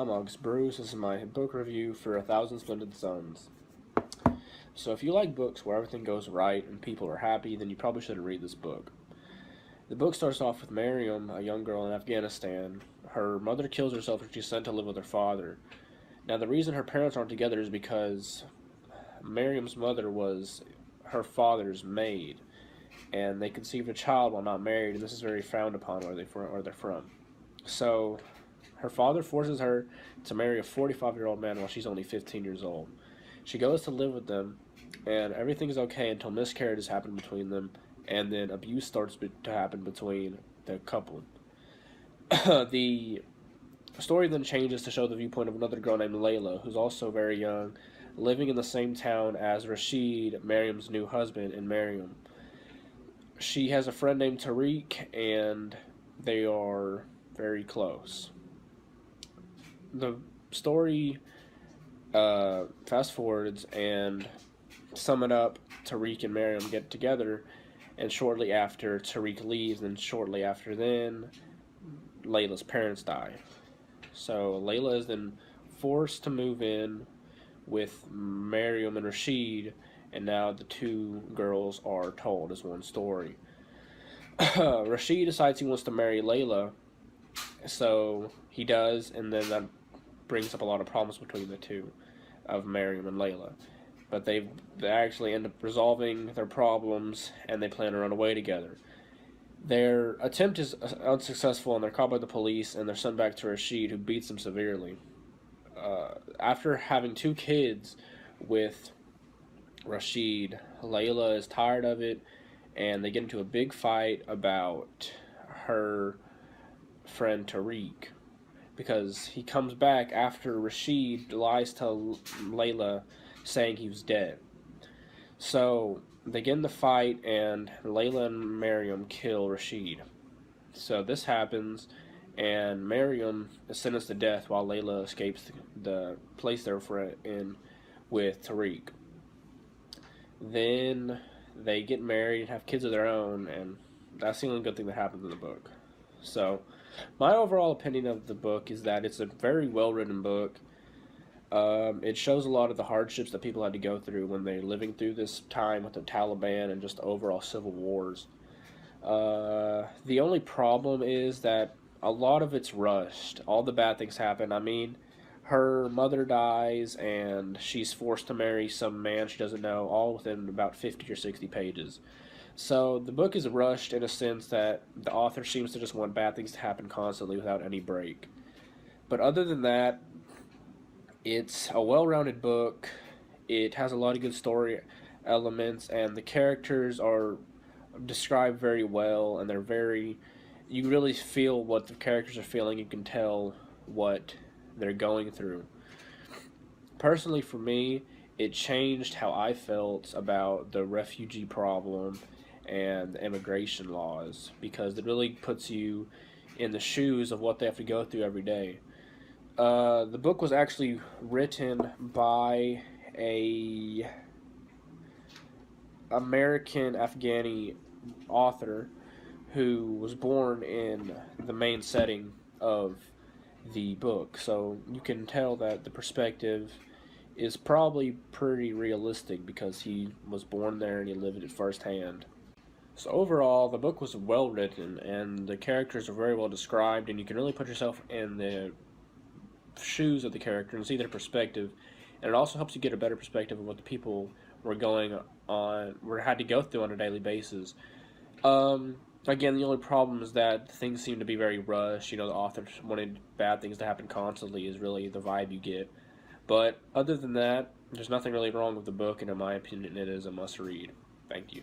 I'm August Bruce. This is my book review for A Thousand Splendid Suns. So if you like books where everything goes right and people are happy, then you probably shouldn't read this book. The book starts off with Miriam, a young girl in Afghanistan. Her mother kills herself and she's sent to live with her father. Now the reason her parents aren't together is because Miriam's mother was her father's maid, and they conceived a child while not married, and this is very frowned upon where they're from. So her father forces her to marry a 45-year-old man while she's only 15 years old. She goes to live with them, and everything's okay until miscarriages happen between them, and then abuse starts to happen between the couple. The story then changes to show the viewpoint of another girl named Layla, who's also very young, living in the same town as Rashid, Miriam's new husband, and Miriam. She has a friend named Tariq, and they are very close. The story fast forwards, and sum it up, Tariq and Miriam get together, and shortly after Tariq leaves, and shortly after then, Layla's parents die. So Layla is then forced to move in with Miriam and Rashid, and now the two girls are told as one story. Rashid decides he wants to marry Layla, so he does, and then that brings up a lot of problems between the two, of Miriam and Layla. But they actually end up resolving their problems, and they plan to run away together. Their attempt is unsuccessful, and they're caught by the police, and they're sent back to Rashid, who beats them severely. After having two kids with Rashid, Layla is tired of it, and they get into a big fight about her friend Tariq, because he comes back after Rashid lies to Layla saying he was dead. So they get in the fight, and Layla and Miriam kill Rashid. So this happens, and Miriam is sentenced to death while Layla escapes the place they're in with Tariq. Then they get married and have kids of their own, and that's the only good thing that happens in the book. So my overall opinion of the book is that it's a very well-written book. It shows a lot of the hardships that people had to go through when they're living through this time with the Taliban and just overall civil wars. The only problem is that a lot of it's rushed. All the bad things happen. I mean, her mother dies, and she's forced to marry some man she doesn't know, all within about 50 or 60 pages. So the book is rushed in a sense that the author seems to just want bad things to happen constantly without any break. But other than that, it's a well-rounded book. It has a lot of good story elements, and the characters are described very well, and they're very... You really feel what the characters are feeling. You can tell what they're going through. Personally, for me, it changed how I felt about the refugee problem and the immigration laws, because it really puts you in the shoes of what they have to go through every day. The book was actually written by a American Afghani author who was born in the main setting of the book, so you can tell that the perspective is probably pretty realistic because he was born there and he lived it firsthand. So overall, the book was well written, and the characters are very well described, and you can really put yourself in the shoes of the character and see their perspective, and it also helps you get a better perspective of what the people had to go through on a daily basis. Again, the only problem is that things seem to be very rushed. You know, the author wanted bad things to happen constantly is really the vibe you get. But other than that, there's nothing really wrong with the book, and in my opinion, it is a must-read. Thank you.